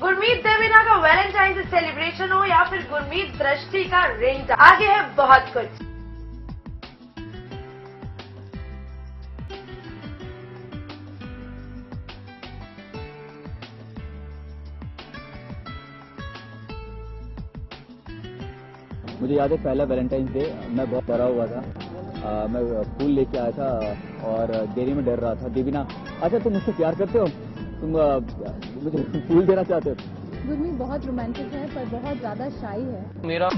गुरमीत देवीना का Valentine celebration हो या फिर गुरमीत दृष्टि का रिंग, आगे है बहुत कुछ। मुझे याद है पहला वैलेंटाइन डे मैं बहुत डरा हुआ था। मैं फूल लेके आया था और देने में डर रहा था। देवीना, अच्छा तुम मुझसे प्यार करते हो? तुम मुझे फूल देना चाहते हो? गुरमीत बहुत रोमांटिक है पर बहुत ज्यादा शाई है। मेरा